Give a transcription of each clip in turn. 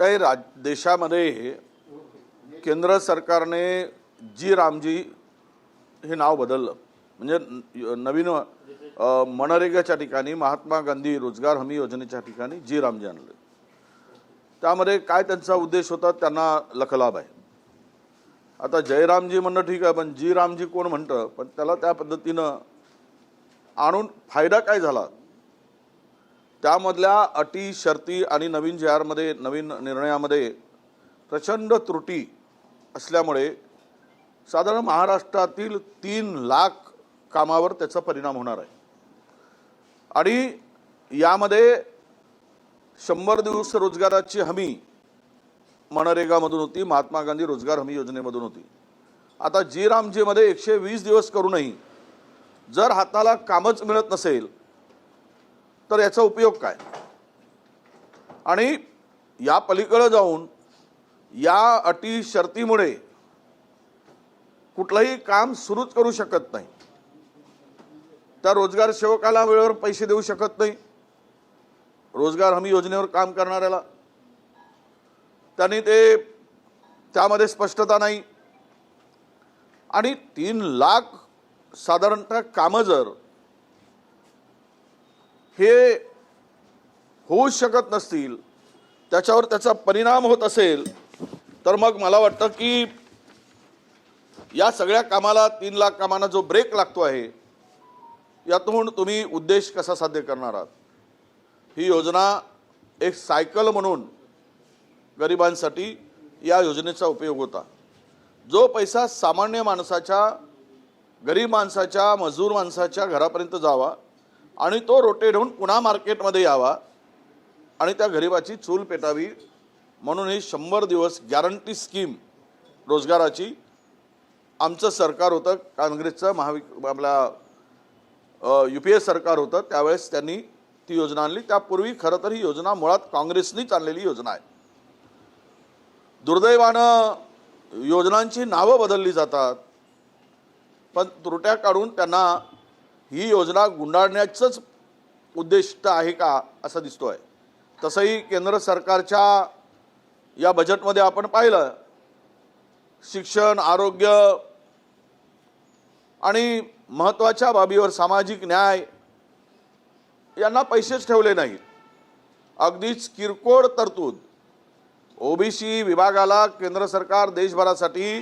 काही देशामध्ये केंद्र सरकारने जी रामजी हे नाव बदललं, म्हणजे नवीन मनरेगाच्या ठिकाणी महात्मा गांधी रोजगार हमी योजनेच्या ठिकाणी जी रामजी आणलं. त्यामध्ये काय त्यांचा उद्देश होता त्यांना लखलाभ आहे. आता जयरामजी म्हणणं ठीक आहे, पण जी रामजी कोण म्हणतं, पण त्याला त्या पद्धतीनं आणून फायदा काय झाला, त्यामधल्या अटी शर्ती आणि नवीन JR मध्ये नवीन निर्णयामध्ये प्रचंड त्रुटी असल्यामुळे साधारण महाराष्ट्रातील 3 लाख कामावर त्याचा परिणाम होणार आहे. आणि यामध्ये 100 दिवस रोजगाराची हमी मनरेगामधून होती, महात्मा गांधी रोजगार हमी योजनेमधून होती. आता जी रामजीमध्ये 120 दिवस करूनही जर हाताला कामच मिळत नसेल तर याचा उपयोग काय. आणि या पलीकडे जाऊन या अटी शर्तीमुळे कुठलंही काम सुरूच करू शकत नाही. त्या रोजगार सेवकाला वेळेवर पैसे देऊ शकत नाही, रोजगार हमी योजनेवर काम करणाऱ्याला त्यांनी त्यामध्ये स्पष्टता नाही. आणि 3 लाख साधारणतः कामं जर हे होऊ शकत नसतील, त्याच्यावर त्याचा परिणाम होत असेल, तर मग मला वाटतं की या सगळ्या कामाला 3 लाख कामांना जो ब्रेक लागतो आहे, यातून तुम्ही उद्देश कसा साध्य करणार आहात. ही योजना एक सायकल म्हणून गरिबांसाठी या योजनेचा उपयोग होता. जो पैसा सामान्य माणसाच्या, गरीब माणसाच्या, मजूर माणसाच्या घरापर्यंत जावा आणि तो रोटेट होऊन पुन्हा मार्केटमध्ये यावा आणि त्या गरिबाची चूल पेटावी, म्हणून ही 100 दिवस गॅरंटी स्कीम रोजगाराची आमचं सरकार होतं, काँग्रेसचं आपला UPA सरकार होतं, त्यावेळेस त्यांनी ती योजना आणली. त्यापूर्वी खरं तर ही योजना मुळात काँग्रेसनीच आणलेली योजना आहे. दुर्दैवानं योजनांची नावं बदलली जातात, पण त्रुट्या काढून त्यांना ही योजना गुंडाळण्याचंच उद्दिष्ट आहे का असं दिसतो आहे. तसंही केंद्र सरकारच्या या बजेटमध्ये आपण पाहिलं, शिक्षण, आरोग्य आणि महत्त्वाच्या बाबीवर सामाजिक न्याय यांना पैसेच ठेवले नाहीत. अगदीच किरकोळ तरतूद OBC विभागाला केंद्र सरकार देशभरासाठी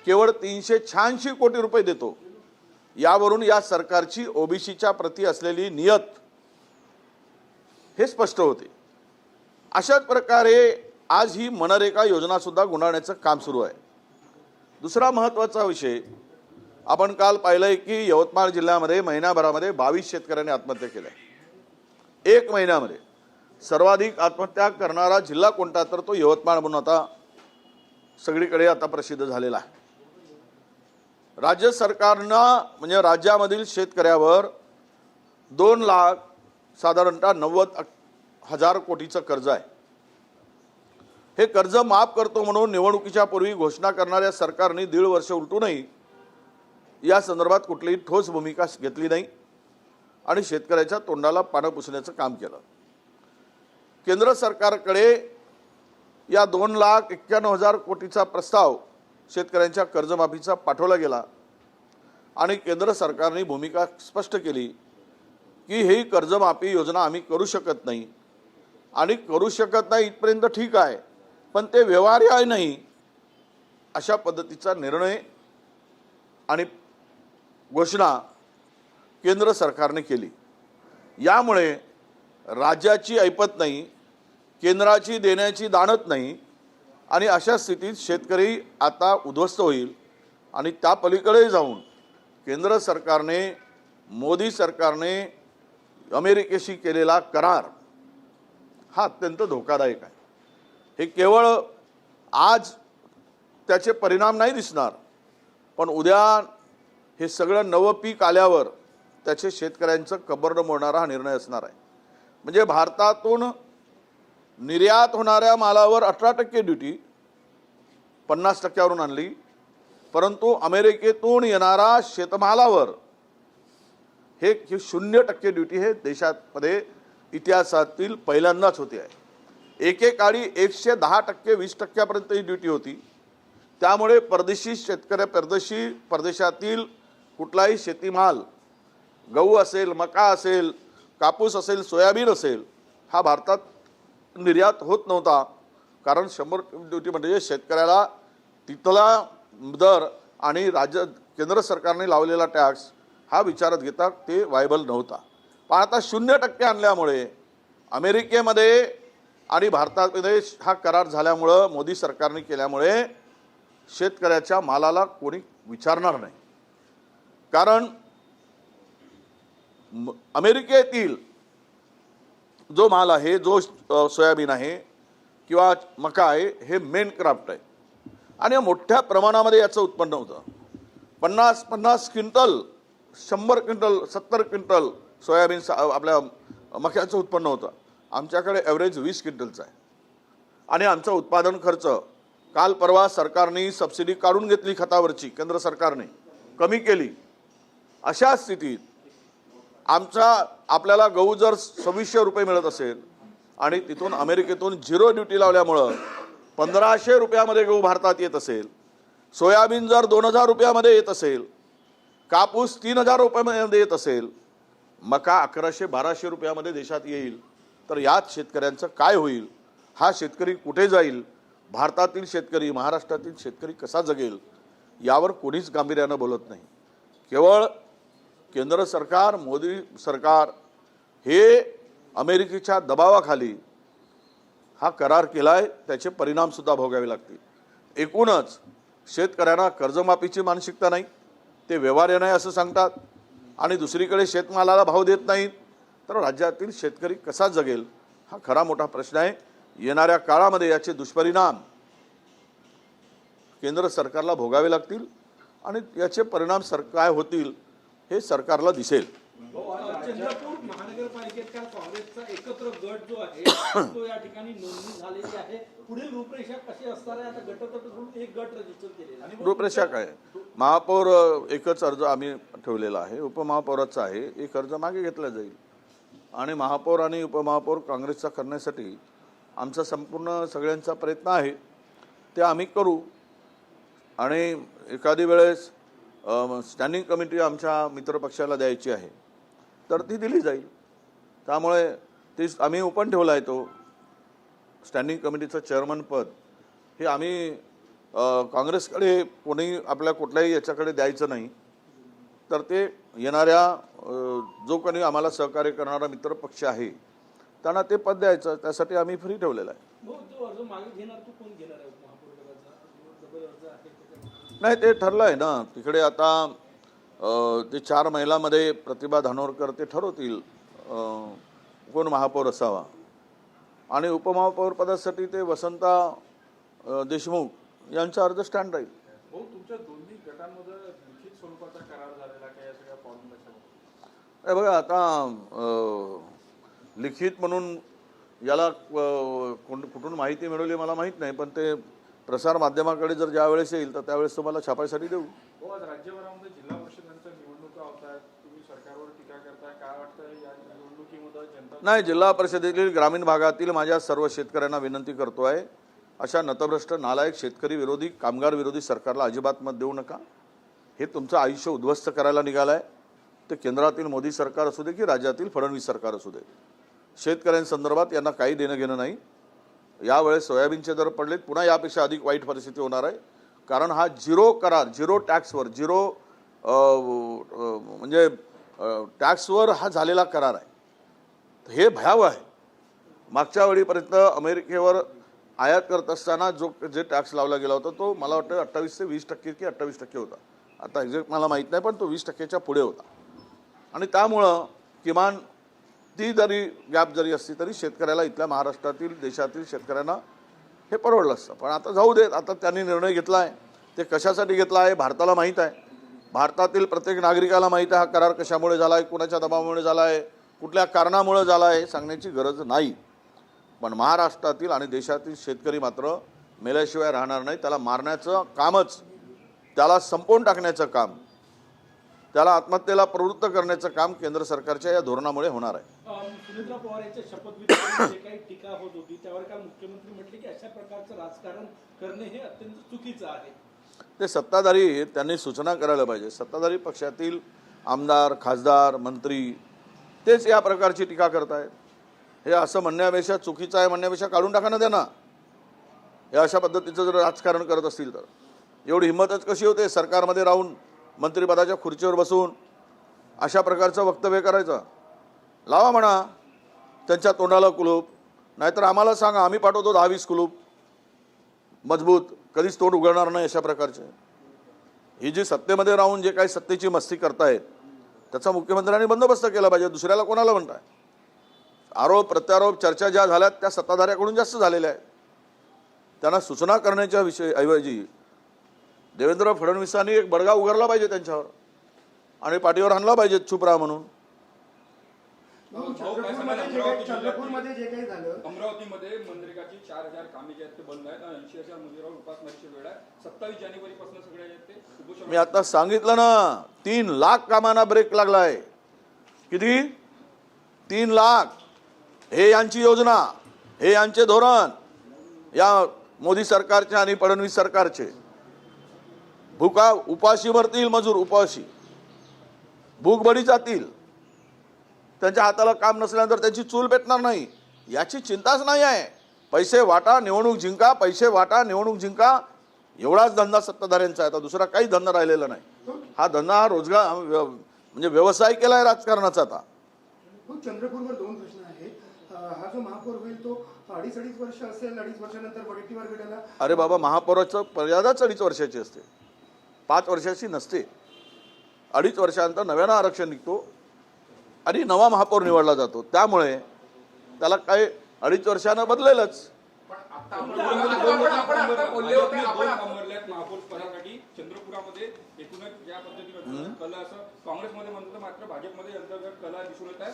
केवळ 386 कोटी रुपये देतो. यावरून या सरकारची OBCच्या प्रती असलेली नियत हे स्पष्ट होते. अशाच प्रकारे आज ही मनरेगा योजना सुद्धा गुंडाळण्याचं काम सुरू आहे. दुसरा महत्त्वाचा विषय, आपण काल पाहिलंय की यवतमाळ जिल्ह्यामध्ये महिन्याभरामध्ये 22 शेतकऱ्यांनी आत्महत्या केल्या. 1 महिन्यामध्ये सर्वाधिक आत्महत्या करणारा जिल्हा कोणता, तर तो यवतमाळ म्हणून आता सगळीकडे आता प्रसिद्ध झालेला आहे. राज्य सरकारनं म्हणजे राज्यामधील शेतकऱ्यावर 2 लाख साधारणतः 90,000 कोटीचं कर्ज आहे. हे कर्ज माफ करतो म्हणून निवडणुकीच्या पूर्वी घोषणा करणाऱ्या सरकारने 1.5 वर्ष उलटूनही या संदर्भात कुठलीही ठोस भूमिका घेतली नाही आणि शेतकऱ्याच्या तोंडाला पानं पुसण्याचं काम केलं. केंद्र सरकारकडे या 2,91,000 कोटीचा प्रस्ताव शेतकऱ्यांच्या कर्जमाफीचा पाठवला गेला आणि केंद्र सरकारने भूमिका स्पष्ट केली की ही कर्जमाफी योजना आम्ही करू शकत नाही. आणि करू शकत नाही इथपर्यंत ठीक आहे, पण ते व्यवहार्य नाही अशा पद्धतीचा निर्णय आणि घोषणा केंद्र सरकारने केली. यामुळे राज्याची ऐपत नाही, केंद्राची देण्याची दानत नाही आणि अशा स्थितीत शेतकरी आता उद्ध्वस्त होईल. आणि त्या पलीकडे जाऊन केंद्र सरकारने, मोदी सरकारने अमेरिकेशी केलेला करार हा अत्यंत धोकादायक आहे. हे केवळ आज त्याचे परिणाम नाही दिसणार, पण उद्या हे सगळं नवं पीक आल्यावर त्याचे शेतकऱ्यांचं कंबरडं मोडणारा हा निर्णय असणार आहे. म्हणजे भारतातून निर्यात होणाऱ्या मालावर 18% ड्युटी 50%वरून आणली, परंतु अमेरिकेतून येणारा शेतमालावर हे 0% ड्युटी हे देशामध्ये इतिहासातील पहिल्यांदाच होते आहे. एकेकाळी 110%, 20% ही ड्युटी होती. त्यामुळे परदेशातील कुठलाही शेतीमाल, गहू असेल, मका असेल, कापूस असेल, सोयाबीन असेल, हा भारतात निर्यात होत नव्हता. कारण 100 ड्युटी म्हणजे शेतकऱ्याला तिथला दर आणि केंद्र सरकारने लावलेला टॅक्स हा विचारात घेता ते वायबल नव्हता. पण आता 0% आणल्यामुळे अमेरिकेमध्ये आणि भारतामध्ये हा करार झाल्यामुळं, मोदी सरकारने केल्यामुळे शेतकऱ्याच्या मालाला कोणी विचारणार नाही. कारण अमेरिकेतील जो माल आहे, जो सोयाबीन आहे किंवा मका आहे, हे मेन क्राफ्ट आहे आणि मोठ्या प्रमाणामध्ये याचं उत्पन्न होतं. 50 क्विंटल, 100 क्विंटल, 70 क्विंटल सोयाबीन आपल्या मक्याचं उत्पन्न होतं. आमच्याकडे ॲव्हरेज 20 क्विंटलचं आहे. आणि आमचा उत्पादन खर्च काल परवा सरकारने सबसिडी काढून घेतली खतावरची, केंद्र सरकारने कमी केली. अशा स्थितीत आपल्याला गहू जर 2600 रुपये मिळत असेल आणि तिथून अमेरिकेतून 0 ड्युटी लावल्यामुळं 1500 रुपयामध्ये गहू भारतात येत असेल, सोयाबीन जर 2000 रुपयामध्ये येत असेल, कापूस 3000 रुपयामध्ये येत असेल, मका 1100-1200 रुपयामध्ये देशात येईल, तर यात शेतकऱ्यांचं काय होईल? हा शेतकरी कुठे जाईल? भारतातील शेतकरी, महाराष्ट्रातील शेतकरी कसा जगेल? यावर कोणीच गांभीर्यानं बोलत नाही. केवळ केंद्र सरकार, मोदी सरकार हे अमेरिकेच्या दबावाखाली हा करार केलाय, त्याचे परिणामसुद्धा भोगावे लागतील. एकूणच शेतकऱ्यांना कर्जमाफीची मानसिकता नाही, ते व्यवहार्य नाही असं सांगतात आणि दुसरीकडे शेतमालाला भाव देत नाहीत, तर राज्यातील शेतकरी कसा जगेल हा खरा मोठा प्रश्न आहे. येणाऱ्या काळामध्ये याचे दुष्परिणाम केंद्र सरकारला भोगावे लागतील आणि याचे परिणाम काय होतील हे सरकारला दिसेल. चंद्रपूर महानगरपालिकेत काल काँग्रेसचा एकत्र गट जो आहे तो या ठिकाणी नोंदणी झालेली आहे. पुढील रूपरेषा कशी असणार आहे? आता गटतटून एक गट रजिस्टर केलेला आहे. रूपरेषा काय? महापौर एकच अर्ज आम्ही ठेवलेला आहे, उपमहापौराचा आहे. एक अर्ज मागे घेतला जाईल आणि महापौर आणि उपमहापौर काँग्रेसचा करण्यासाठी आमचा संपूर्ण सगळ्यांचा प्रयत्न आहे, ते आम्ही करू. आणि एखादी वेळेस स्टँडिंग कमिटी आमच्या मित्रपक्षाला द्यायची आहे तर ती दिली जाईल. त्यामुळे ती आम्ही ओपन ठेवला आहे. तो स्टँडिंग कमिटीचं चेअरमन पद हे आम्ही काँग्रेसकडे कोणी आपल्या कुठल्याही याच्याकडे द्यायचं नाही, तर ते येणाऱ्या जो कोणी आम्हाला सहकार्य करणारा मित्रपक्ष आहे त्यांना ते पद द्यायचं, त्यासाठी आम्ही फ्री ठेवलेलं आहे. नाही, ते ठरलं आहे ना तिकडे. आता ते 4 महिलांमध्ये प्रतिभा धानोरकर ते ठरवतील कोण महापौर असावा आणि उपमहापौर पदासाठी ते वसंता देशमुख यांचा अर्ज स्टँड राहील. तुमच्या दोन्ही गटांमध्ये लिखित स्वरूपाचा करार झालेला काय या सगळ्या फॉर्म्युल्याच्या? बघा, आता लिखित म्हणून याला कुठून माहिती मिळवली मला माहीत नाही, पण ते प्रसार माध्यमाकडे जर ज्यावेळेस येईल तर त्यावेळेस तुम्हाला छापायसाठी देऊ. आज राज्यभरामध्ये जिल्हा परिषदांच्या निवडणुका होत आहेत, तुम्ही सरकारवर टीका करताय, काय वाटतं या निवडणुकीमध्ये जनता? नाही, जिल्हा परिषदेतील ग्रामीण भागातील माझ्या सर्व शेतकऱ्यांना विनंती करतोय, अशा नतभ्रष्ट, नालायक, शेतकरी विरोधी, कामगार विरोधी सरकारला अजिबात मत देऊ नका. हे तुमचं आयुष्य उद्ध्वस्त करायला निघालंय. ते केंद्रातील मोदी सरकार असू दे की राज्यातील फडणवीस सरकार असू दे, शेतकऱ्यांसंदर्भात यांना काही देणं घेणं नाही. यावेळेस सोयाबीनचे दर पडलेत, पुन्हा यापेक्षा अधिक वाईट परिस्थिती होणार आहे. कारण हा 0 करार, 0 टॅक्सवर, 0 म्हणजे टॅक्सवर हा झालेला करार आहे. हे भयावह आहे. मागच्या वेळीपर्यंत अमेरिकेवर आयात करत असताना जे टॅक्स लावला गेला होता तो मला वाटतं 28 ते 20% की 28% होता. आता एक्झॅक्ट मला माहीत नाही, पण तो 20%च्या पुढे होता. आणि त्यामुळं किमान ती जरी गॅप जरी असती तरी शेतकऱ्याला, इथल्या महाराष्ट्रातील, देशातील शेतकऱ्यांना हे परवडलं असतं. पण आता जाऊ देत. आता त्यांनी निर्णय घेतला आहे, ते कशासाठी घेतला आहे भारताला माहीत आहे. भारतातील प्रत्येक नागरिकाला माहीत आहे हा करार कशामुळे झाला आहे, कुणाच्या दबावामुळे झाला आहे, कुठल्या कारणामुळे झाला आहे, सांगण्याची गरज नाही. पण महाराष्ट्रातील आणि देशातील शेतकरी मात्र मेल्याशिवाय राहणार नाही. त्याला मारण्याचं कामच, त्याला संपवून टाकण्याचं काम त्याला आत्महत्येला प्रवृत्त करण्याचं काम केंद्र सरकारच्या या धोरणामुळे होणार आहे. सुनेत्रा पवार यांच्या शपथविधीवर जे काही टीका होत होती त्यावर काल मुख्यमंत्री म्हटले की अशा प्रकारचं राजकारण करणे हे अत्यंत चुकीचं आहे. ते सत्ताधारी त्यांनी सूचना करायला पाहिजे. सत्ताधारी पक्षातील आमदार, खासदार, मंत्री तेच या प्रकारची टीका करतायत. हे असं म्हणण्यापेक्षा, चुकीचं आहे म्हणण्यापेक्षा काढून टाका ना त्यांना. हे अशा पद्धतीचं जर राजकारण करत असतील तर एवढी हिंमतच कशी होते सरकारमध्ये राहून मंत्रिपदाच्या खुर्चीवर बसून अशा प्रकारचं वक्तव्य करायचं. लावा म्हणा त्यांच्या तोंडाला कुलूप, नाहीतर आम्हाला सांगा, आम्ही पाठवतो 10-20 कुलूप मजबूत, कधीच तोंड उघडणार नाही अशा प्रकारचे. ही जी सत्तेमध्ये राहून जे काही सत्तेची मस्ती करतायत त्याचा मुख्यमंत्र्यांनी बंदोबस्त केला पाहिजे. दुसऱ्याला कोणाला म्हणताय? आरोप प्रत्यारोप चर्चा ज्या झाल्यात त्या सत्ताधाऱ्याकडून जास्त झालेल्या आहेत. त्यांना सूचना करण्याच्या ऐवजी देवेंद्र फडणवीसांनी एक बडगा उगारला पाहिजे त्यांच्यावर आणि पाठीवर आणला पाहिजे चुप राहा म्हणून. चंद्रपूरमध्ये जे काही झालं, अमरावतीमध्ये मनरेगाची 4,000 कामे जे आहेत ते बंद आहेत. 80,000 मजुरांवर उपासमारीची वेळ आहे. 27 जानेवारीपासून सगळे आहेत ते उपोषण. मी आता सांगितलं ना, 3 लाख कामांना ब्रेक लागलाय. किती? 3 लाख. हे यांची योजना, हे यांचे धोरण, या मोदी सरकारचे आणि फडणवीस सरकारचे. उपाशी मरतील मजूर, उपाशी भूकबडी जातील. त्यांच्या हाताला काम नसल्यानंतर त्यांची चूल पेटणार नाही याची चिंताच नाही आहे. पैसे वाटा निवडणूक जिंका, पैसे वाटा निवडणूक जिंका, एवढाच धंदा सत्ताधाऱ्यांचा आहे. आता दुसरा काही धंदा राहिलेला नाही. हा धंदा, हा रोजगार, म्हणजे व्यवसाय केलाय राजकारणाचा. आता चंद्रपूरवर 2 प्रश्न आहेत. हा जो महापौर होईल तो 2.5 वर्ष असेल, 2.5 वर्षानंतर वडेट्टीवार गटाला. अरे बाबा, महापौराचं मर्यादाच 2.5 वर्षाची असते, 5 वर्षाची नसते. 2.5 वर्षानंतर नव्यानं आरक्षण निघतो आणि नवा महापौर निवडला जातो. त्यामुळे त्याला काय 2.5 वर्षानं बदलेलच. महापौर पदासाठी चंद्रपुरामध्ये एकूणच या पद्धतीने कला असं काँग्रेसमध्ये म्हणतो, मात्र भाजपमध्ये अंतर्गत कला दिसून येत आहे.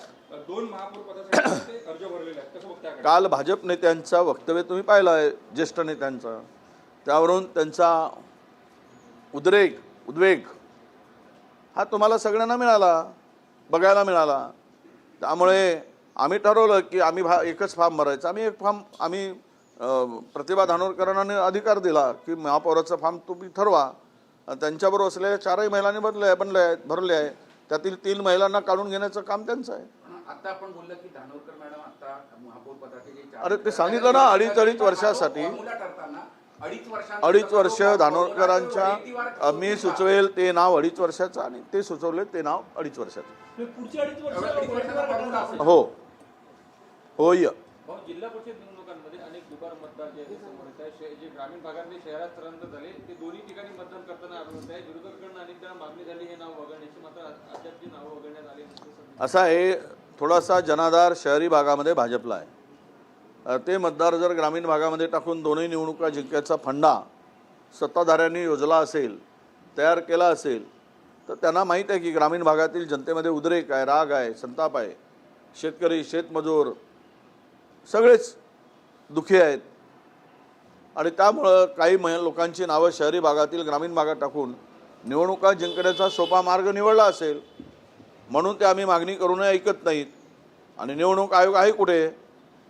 2 महापौर पदासाठी ते अर्ज भरलेले आहेत. कसं बघताय? काल भाजप नेत्यांचा वक्तव्य तुम्ही पाहिलं आहे, ज्येष्ठ नेत्यांचा. त्यावरून त्यांचा उद्वेग हा तुम्हाला सगळ्यांना मिळाला, बघायला मिळाला. त्यामुळे आम्ही ठरवलं की आम्ही एकच फॉर्म भरायचा. आम्ही एक फॉर्म, आम्ही प्रतिभा धानोरकरांनी अधिकार दिला की महापौराचा फॉर्म तुम्ही ठरवा. त्यांच्याबरोबर असलेल्या 4ही महिलांनी भरले आहे. त्यातील 3 महिलांना काढून घेण्याचं काम त्यांचं आहे. आता आपण बोललं की धानोरकर मॅडम आता महापौर पदाचे जे अरे ते सांगितलं ना, 2.5 वर्षासाठी 2.5 वर्ष धानोरकरांच्या मी सुचवेल ते नाव 2.5 वर्षाचं आणि ते सुचवले ते नाव 2.5 वर्षाचं. पुढची 2.5 वर्ष वडेट्टीवार गटाचा असेल. हो होय. जिल्हा परिषद निवडणुकांमध्ये अनेक दुबार मतदार जे समोर येत आहे, जे ग्रामीण भागातले शहरात स्थलांतर झाले ते दोन्ही ठिकाणी मतदान करताना आढळून आहे. विरोधकांकडून अनेकदा मागणी झाली हे नाव वगळण्याची, मात्र अद्याप ती नावं वगळण्यात आली नसल्याचं. असा आहे, थोडासा जनाधार शहरी भागामध्ये भाजपला आहे. ते मतदार जर ग्रामीण भागामध्ये टाकून दोन्ही निवडणुका जिंकायचा फंडा सत्ताधाऱ्यांनी योजला असेल, तयार केला असेल, तर त्यांना माहीत आहे की ग्रामीण भागातील जनतेमध्ये उद्रेक आहे, राग आहे, संताप आहे. शेतकरी, शेतमजूर सगळेच दुःखी आहेत आणि त्यामुळं काही लोकांची नावं शहरी भागातील ग्रामीण भागात टाकून निवडणुका जिंकण्याचा सोपा मार्ग निवडला असेल म्हणून ते आम्ही मागणी करूनही ऐकत नाहीत. आणि निवडणूक आयोग आहे कुठे?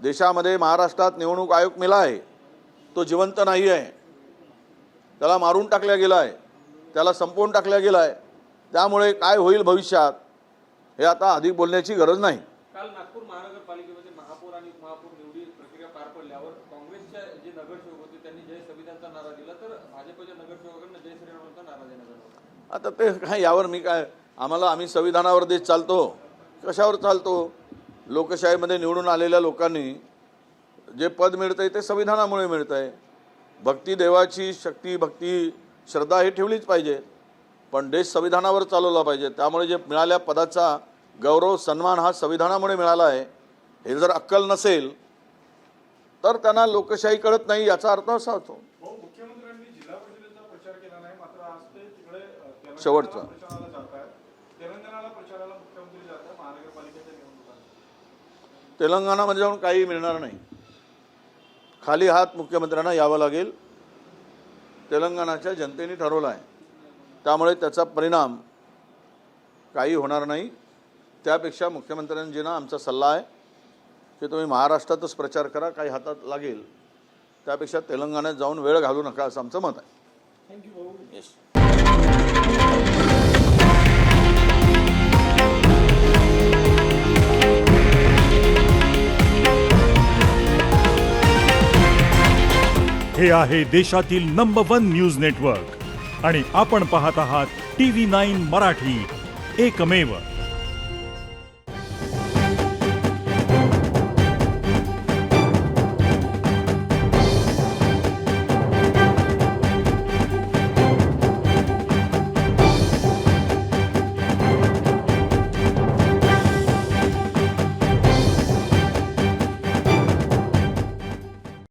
देशामध्ये महाराष्ट्रात निवडणूक आयोग मेला आहे, तो जिवंत नाही आहे. त्याला मारून टाकल्या गेला आहे, त्याला संपवून टाकल्या गेला आहे. त्यामुळे काय होईल भविष्यात हे आता अधिक बोलण्याची गरज नाही. काल नागपूर महानगरपालिकेमध्ये महापौर आणि उपमहापौर निवडी प्रक्रिया पार पडल्यावर काँग्रेसच्या जे नगरसेवक होते त्यांनी जय संविधानचा नारा दिला, तर भाजपच्या नगरसेवकांना जय श्रीरामचा नारा देण्यात आला. आता ते काय, यावर मी काय, आम्ही संविधानावर देश चालतो, कशावर चालतो? लोकशाहीमध्ये निवडून आलेल्या लोकांनी जे पद मिळतंय ते संविधानामुळे मिळतंय. भक्ती, देवाची शक्ती, भक्ती, श्रद्धा हे ठेवलीच पाहिजे, पण देश संविधानावर चालवला पाहिजे. त्यामुळे जे मिळाल्या पदाचा गौरव, सन्मान हा संविधानामुळे मिळाला आहे. हे जर अक्कल नसेल तर त्यांना लोकशाही कळत नाही, याचा अर्थ असा होतो. मुख्यमंत्र्यांनी जिल्हा परिषदेचा प्रचार केला नाही, मात्र आज ते तिकडे शेवटचा प्रचाराला जात आहेत. तेलंगणाला प्रचाराला मुख्यमंत्री जात आहे महानगरपालिकेच्या निवडणुकांना. तेलंगणामध्ये जाऊन काही मिळणार नाही. खाली हात मुख्यमंत्र्यांना यावं लागेल. तेलंगणाच्या जनतेने ठरवलं आहे, त्यामुळे त्याचा परिणाम काही होणार नाही. त्यापेक्षा मुख्यमंत्र्यांजींना आमचा सल्ला आहे की तुम्ही महाराष्ट्रातच प्रचार करा, काही हातात लागेल. त्यापेक्षा तेलंगणात जाऊन वेळ घालू नका असं आमचं मत आहे. थँक्यू भाऊ. येस. हे आहे देशातील नंबर 1 न्यूज नेटवर्क आणि आपण पाहत आहात TV9 मराठी, एकमेव.